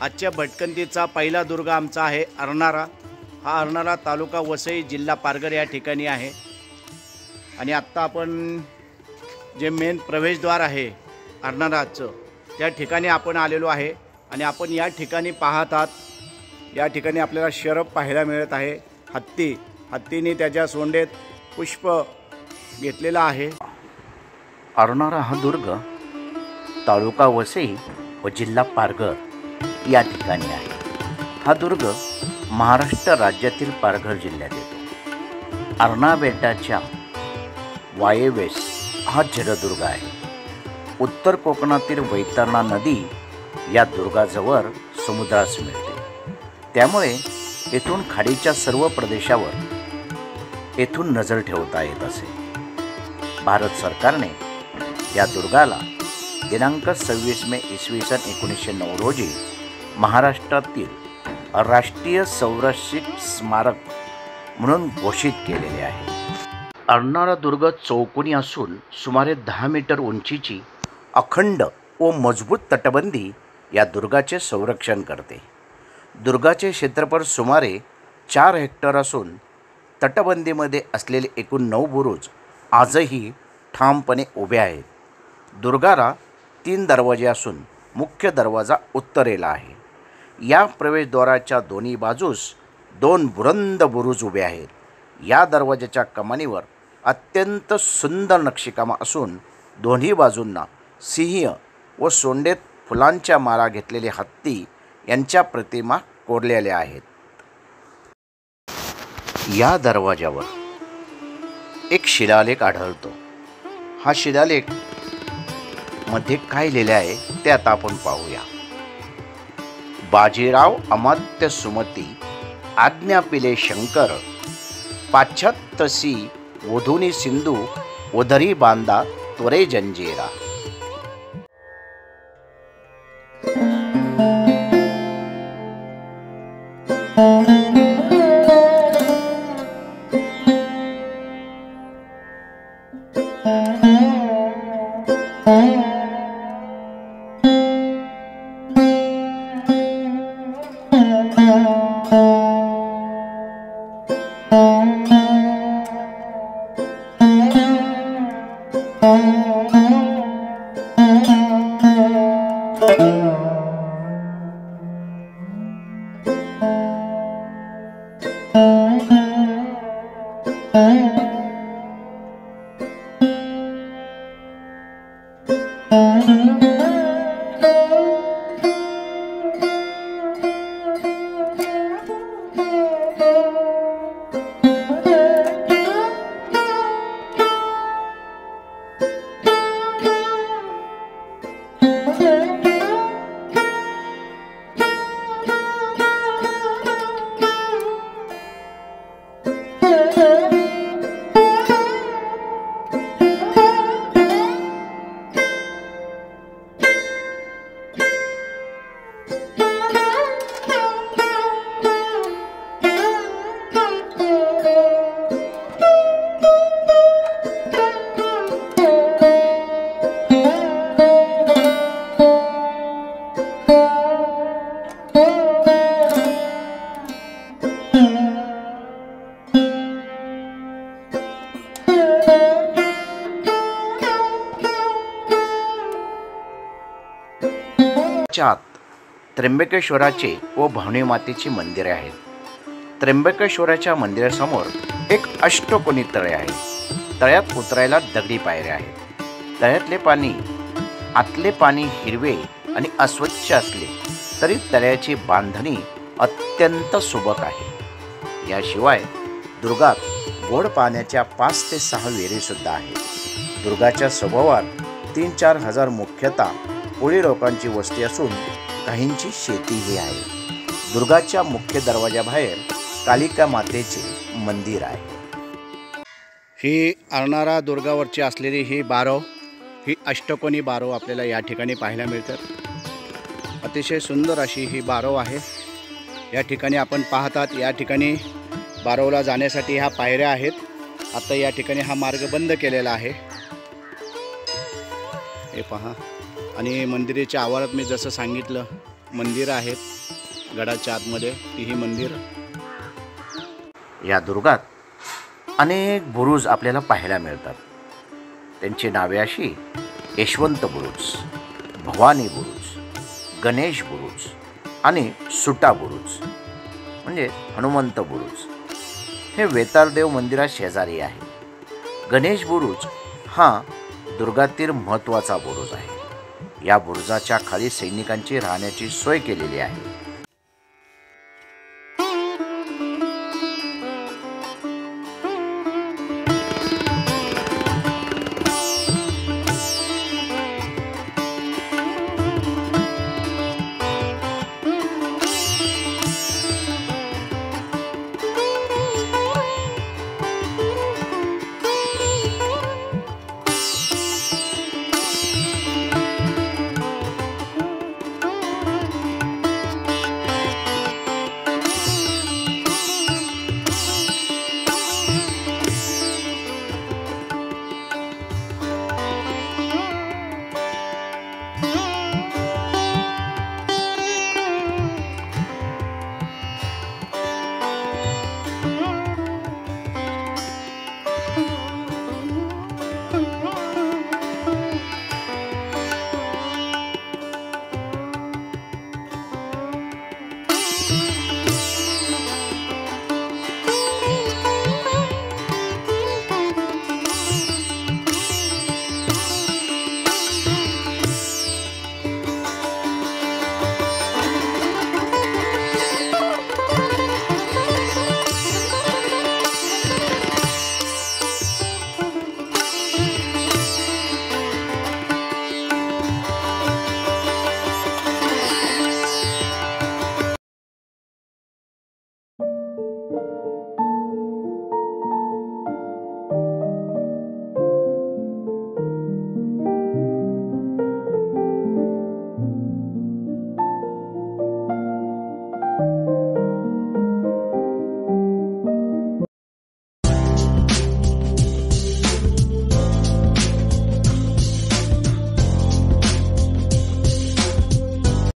आजच्या भटकंतीचा पहिला दुर्ग आमचा आहे अर्नाळा। हा अर्नाळा तालुका वसई जिल्हा पारगर या ठिकाणी आहे। आणि आत्ता आपण जे मेन प्रवेशद्वार आहे अर्नाळाचं त्या ठिकाणी आपण आलेलो आहे। आणि आपण या ठिकाणी पाहत आहात, या ठिकाणी आपल्याला शरभ पाहायला मिळत आहे। हत्तीने त्याच्या सोंडेत पुष्प घेतलेला आहे। अर्नाळा हा दुर्ग तालुका वसई व जिल्हा पारगर या ठिकाणी आहे। हा दुर्ग महाराष्ट्र राज्यातील पारगर जिल्ह्यात येतो। अर्नाळा बेटाच्या वायव्येस हा जलदुर्ग आहे। उत्तर कोकणातील वैतरणा नदी या दुर्गाजवळ समुद्रास मिळते, त्यामुळे येथून खाडीच्या सर्व प्रदेशावर येथून नजर ठेवता येत असे। भारत सरकारने या दुर्गाला दिनांक 26 मे इसवी सन 1909 रोजी महाराष्ट्रातील राष्ट्रीय संरक्षित स्मारक म्हणून घोषित केलेले आहे। अर्नाळा दुर्ग चौकोनी असून सुमारे 10 मीटर उंचीची अखंड व मजबूत तटबंदी या दुर्गाचे संरक्षण करते। दुर्गाचे क्षेत्रफळ सुमारे 4 हेक्टर असून तटबंदीमध्ये असलेले एकूण 9 बुरुज आजही ठामपणे उभे आहेत। दुर्गाला 3 दरवाजे असून मुख्य दरवाजा उत्तरेला आहे। या प्रवेशद्वाराच्या दोन्ही बाजूस 2 बुलंद बुरुज उभे आहेत। या दरवाजाच्या कमानीवर अत्यंत सुंदर नक्षीकाम असून दोन्ही बाजूंना सिंह व सोंडेत फुलांच्या माळा घेतलेले हत्ती यांच्या प्रतिमा कोरलेल्या आहेत। या दरवाजावर एक शिलालेख आढळतो। हा शिलालेख मध्ये काय लिहिले आहे ते आता आपण पाहूया। बाजीराव अमात्य सुमती आज्ञा पिले शंकर, पाश्चात्यसी वधुनी सिंधू उदरी बांधा त्वरे जंजीरा। आत त्र्यंबकेश्वराचे व भवानी मातेचे मंदिर आहेत। त्र्यंबकेश्वराच्या मंदिरासमोर एक अष्टकोनी तळे आहे। तळ्यात उतरायला दगडी पायऱ्या आहेत। तळ्यातले आतले पाणी हिरवे आणि अस्वच्छ असले तरी तळ्याची बांधणी अत्यंत सुबक आहे। याशिवाय दुर्गात गोड पाण्याच्या 5 ते 6 विहिरी सुद्धा आहेत। दुर्गाच्या सभोवार 3-4 हजार मुख्यतः कोळी लोकांची वस्ती असून काहींची शेतीही आहे। दुर्गाच्या मुख्य दरवाजाबाहेर कालिका मातेचे मंदिर आहे। ही अर्नाळा दुर्गावरची असलेली ही बारव, ही अष्टकोनी बारव आपल्याला या ठिकाणी पाहायला मिळतात। अतिशय सुंदर अशी ही बारव आहे। या ठिकाणी आपण पाहतात, या ठिकाणी बारवला जाण्यासाठी ह्या पायऱ्या आहेत। आता या ठिकाणी हा मार्ग बंद केलेला आहे, हे पहा। आणि मंदिराच्या आवारात मी जसं सांगितलं मंदिरं आहेत गडाच्या आतमध्ये, तीही मंदिर. या दुर्गात अनेक बुरुज आपल्याला पाहायला मिळतात. त्यांची नावे अशी: यशवंत बुरुज, भवानी बुरुज, गणेश बुरुज आणि सुटा बुरुज म्हणजे हनुमंत बुरुज. हे वेताळदेव मंदिरा शेजारी आहे. गणेश बुरुज हा दुर्गातील महत्त्वाचा बुरुज आहे. या बुरुजाच्या खाली सैनिकांची राहण्याची सोय केलेली आहे.